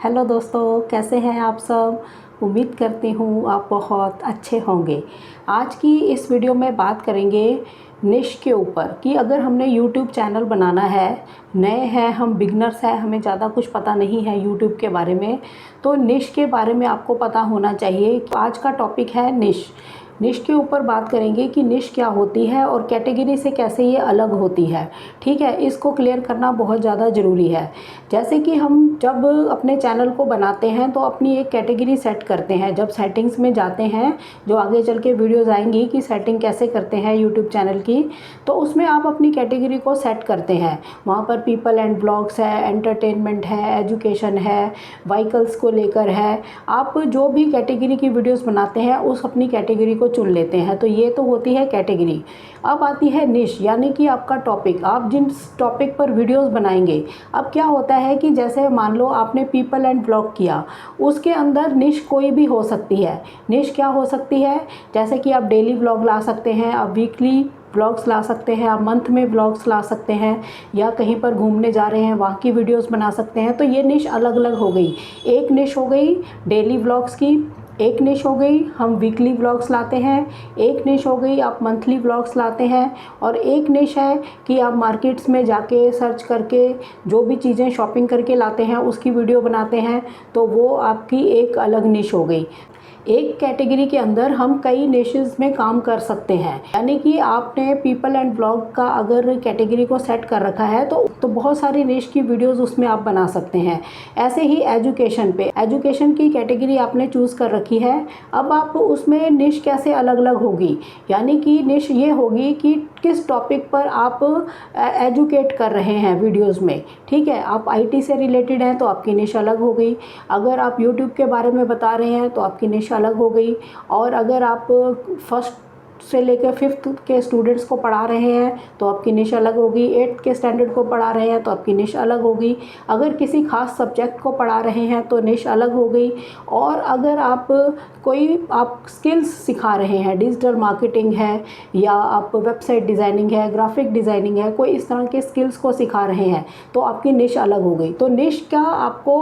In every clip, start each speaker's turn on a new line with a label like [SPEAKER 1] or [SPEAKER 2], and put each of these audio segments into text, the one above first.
[SPEAKER 1] Hello दोस्तों, कैसे हैं आप सब। उम्मीद करती हूँ आप बहुत अच्छे होंगे। आज की इस वीडियो में बात करेंगे निश के ऊपर कि अगर हमने यूट्यूब चैनल बनाना है, नए हैं हम, बिगनर्स हैं, हमें ज़्यादा कुछ पता नहीं है यूट्यूब के बारे में, तो निश के बारे में आपको पता होना चाहिए। आज का टॉपिक है निश। निश के ऊपर बात करेंगे कि निश क्या होती है और कैटेगरी से कैसे ये अलग होती है। ठीक है, इसको क्लियर करना बहुत ज़्यादा ज़रूरी है। जैसे कि हम जब अपने चैनल को बनाते हैं तो अपनी एक कैटेगरी सेट करते हैं। जब सेटिंग्स में जाते हैं, जो आगे चल के वीडियोज़ आएंगी कि सेटिंग कैसे करते हैं यूट्यूब चैनल की, तो उसमें आप अपनी कैटेगरी को सेट करते हैं। वहाँ पर पीपल एंड ब्लॉग्स है, एंटरटेनमेंट है, एजुकेशन है, व्हीकल्स को लेकर है। आप जो भी कैटेगरी की वीडियोज़ बनाते हैं उस अपनी कैटेगरी को चुन लेते हैं। तो ये तो होती है कैटेगरी। अब आती है निश, यानी कि आपका टॉपिक, आप जिन टॉपिक पर वीडियोस बनाएंगे। अब क्या होता है कि जैसे मान लो आपने पीपल एंड ब्लॉग किया, उसके अंदर निश कोई भी हो सकती है। निश क्या हो सकती है, जैसे कि आप डेली व्लॉग ला सकते हैं, आप वीकली ब्लॉग्स ला सकते हैं, आप मंथ में ब्लॉग्स ला सकते हैं, या कहीं पर घूमने जा रहे हैं वहाँ की वीडियोस बना सकते हैं। तो ये निश अलग अलग हो गई। एक निश हो गई डेली व्लॉग्स की, एक निश हो गई हम वीकली व्लॉग्स लाते हैं, एक निश हो गई आप मंथली व्लॉग्स लाते हैं, और एक निश है कि आप मार्केट्स में जाके सर्च करके जो भी चीज़ें शॉपिंग करके लाते हैं उसकी वीडियो बनाते हैं। तो वो आपकी एक अलग निश हो गई। एक कैटेगरी के अंदर हम कई निशेस में काम कर सकते हैं। यानी कि आपने पीपल एंड ब्लॉग का अगर कैटेगरी को सेट कर रखा है तो बहुत सारी निश की वीडियोस उसमें आप बना सकते हैं। ऐसे ही एजुकेशन पे, एजुकेशन की कैटेगरी आपने चूज़ कर रखी है। अब आप उसमें निश कैसे अलग अलग होगी, यानी कि निश ये होगी कि किस टॉपिक पर आप एजुकेट कर रहे हैं वीडियोस में। ठीक है, आप आईटी से रिलेटेड हैं तो आपकी निश अलग हो गई। अगर आप यूट्यूब के बारे में बता रहे हैं तो आपकी निश अलग हो गई। और अगर आप फर्स्ट से लेकर 5th के स्टूडेंट्स को पढ़ा रहे हैं तो आपकी निश अलग होगी। 8th के स्टैंडर्ड को पढ़ा रहे हैं तो आपकी निश अलग होगी। अगर किसी खास सब्जेक्ट को पढ़ा रहे हैं तो निश अलग हो गई। और अगर आप स्किल्स सिखा रहे हैं, डिजिटल मार्केटिंग है, या आप वेबसाइट डिज़ाइनिंग है, ग्राफिक डिज़ाइनिंग है, कोई इस तरह के स्किल्स को सिखा रहे हैं तो आपकी निश अलग हो गई। तो निश का आपको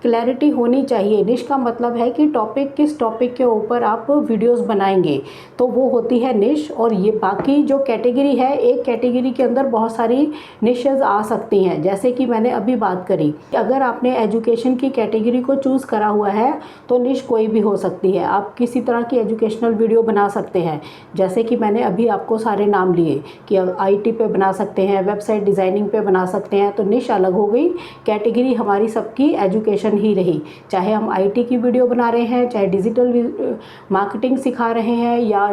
[SPEAKER 1] क्लैरिटी होनी चाहिए। निश का मतलब है कि टॉपिक, किस टॉपिक के ऊपर आप वीडियोस बनाएंगे, तो वो होती है निश। और ये बाकी जो कैटेगरी है, एक कैटेगरी के अंदर बहुत सारी निशेस आ सकती हैं। जैसे कि मैंने अभी बात करी, अगर आपने एजुकेशन की कैटेगरी को चूज़ करा हुआ है तो निश कोई भी हो सकती है। आप किसी तरह की एजुकेशनल वीडियो बना सकते हैं। जैसे कि मैंने अभी आपको सारे नाम लिए कि आईटी पे बना सकते हैं, वेबसाइट डिज़ाइनिंग पे बना सकते हैं। तो निश अलग हो गई, कैटेगरी हमारी सबकी एजुकेशन ही रही। चाहे हम आईटी की वीडियो बना रहे हैं, चाहे डिजिटल मार्केटिंग सिखा रहे हैं, या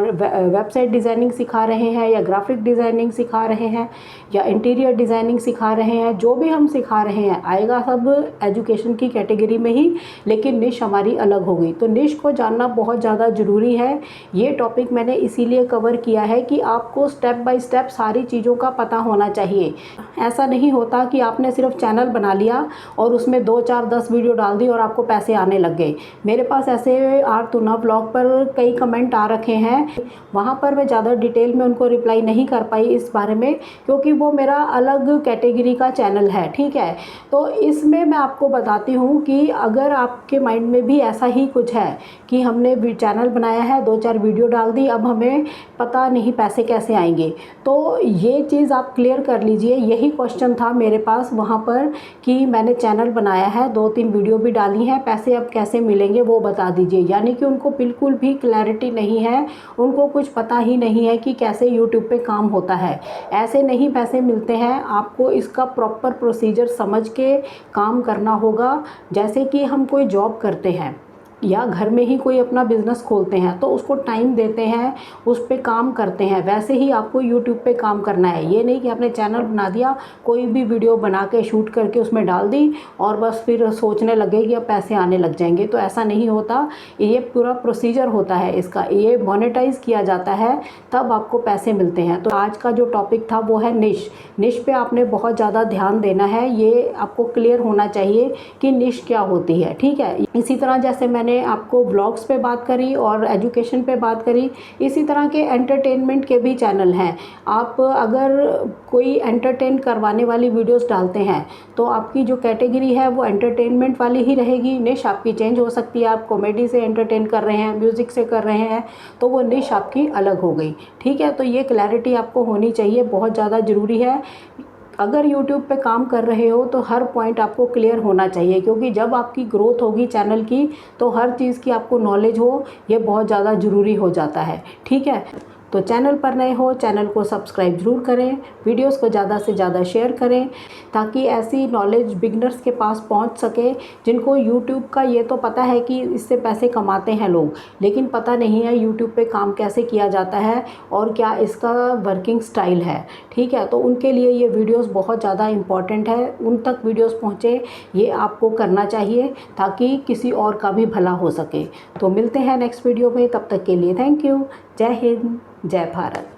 [SPEAKER 1] वेबसाइट डिज़ाइनिंग सिखा रहे हैं, या ग्राफिक डिज़ाइनिंग सिखा रहे हैं, या इंटीरियर डिज़ाइनिंग सिखा रहे हैं, जो भी हम सिखा रहे हैं आएगा सब एजुकेशन की कैटेगरी में ही, लेकिन निश हमारी अलग हो गई। तो निश को जानना बहुत ज़्यादा ज़रूरी है। ये टॉपिक मैंने इसीलिए कवर किया है कि आपको स्टेप बाय स्टेप सारी चीज़ों का पता होना चाहिए। ऐसा नहीं होता कि आपने सिर्फ चैनल बना लिया और उसमें 2, 4, 10 वीडियो डाल दी और आपको पैसे आने लग गए। मेरे पास ऐसे आरतुना ब्लॉग पर कई कमेंट आ रखे हैं, वहाँ पर मैं ज़्यादा डिटेल में उनको रिप्लाई नहीं कर पाई इस बारे में, क्योंकि वो मेरा अलग कैटेगरी का चैनल है। ठीक है, तो इसमें मैं आपको बताती हूँ कि अगर आपके माइंड में भी ऐसा ही कुछ है कि हमने चैनल बनाया है, 2, 4 वीडियो डाल दी, अब हमें पता नहीं पैसे कैसे आएंगे, तो ये चीज़ आप क्लियर कर लीजिए। यही क्वेश्चन था मेरे पास वहाँ पर कि मैंने चैनल बनाया है, 2, 3 वीडियो भी डाली हैं, पैसे अब कैसे मिलेंगे वो बता दीजिए। यानी कि उनको बिल्कुल भी क्लैरिटी नहीं है, उनको कुछ पता ही नहीं है कि कैसे यूट्यूब पे काम होता है। ऐसे नहीं पैसे मिलते हैं, आपको इसका प्रॉपर प्रोसीजर समझ के काम करना होगा। जैसे कि हम कोई जॉब करते हैं या घर में ही कोई अपना बिज़नेस खोलते हैं तो उसको टाइम देते हैं, उस पे काम करते हैं, वैसे ही आपको यूट्यूब पे काम करना है। ये नहीं कि आपने चैनल बना दिया, कोई भी वीडियो बना के शूट करके उसमें डाल दी और बस फिर सोचने लगे कि अब पैसे आने लग जाएंगे। तो ऐसा नहीं होता, ये पूरा प्रोसीजर होता है इसका। ये मोनेटाइज किया जाता है तब आपको पैसे मिलते हैं। तो आज का जो टॉपिक था वो है निश। निश पे आपने बहुत ज़्यादा ध्यान देना है, ये आपको क्लियर होना चाहिए कि निश क्या होती है। ठीक है, इसी तरह जैसे मैंने मैंने आपको ब्लॉग्स पे बात करी और एजुकेशन पे बात करी, इसी तरह के एंटरटेनमेंट के भी चैनल हैं। आप अगर कोई एंटरटेन करवाने वाली वीडियोस डालते हैं तो आपकी जो कैटेगरी है वो एंटरटेनमेंट वाली ही रहेगी। निश आपकी चेंज हो सकती है। आप कॉमेडी से एंटरटेन कर रहे हैं, म्यूज़िक से कर रहे हैं, तो वो निश आपकी अलग हो गई। ठीक है, तो ये क्लैरिटी आपको होनी चाहिए, बहुत ज़्यादा ज़रूरी है। अगर YouTube पे काम कर रहे हो तो हर पॉइंट आपको क्लियर होना चाहिए, क्योंकि जब आपकी ग्रोथ होगी चैनल की तो हर चीज़ की आपको नॉलेज हो, ये बहुत ज़्यादा ज़रूरी हो जाता है। ठीक है, तो चैनल पर नए हो चैनल को सब्सक्राइब ज़रूर करें, वीडियोस को ज़्यादा से ज़्यादा शेयर करें, ताकि ऐसी नॉलेज बिगनर्स के पास पहुंच सके जिनको YouTube का ये तो पता है कि इससे पैसे कमाते हैं लोग, लेकिन पता नहीं है YouTube पे काम कैसे किया जाता है और क्या इसका वर्किंग स्टाइल है। ठीक है, तो उनके लिए ये वीडियोस बहुत ज़्यादा इम्पॉर्टेंट है, उन तक वीडियोस पहुँचे ये आपको करना चाहिए ताकि किसी और का भी भला हो सके। तो मिलते हैं नेक्स्ट वीडियो में, तब तक के लिए थैंक यू। जय हिंद, जय भारत।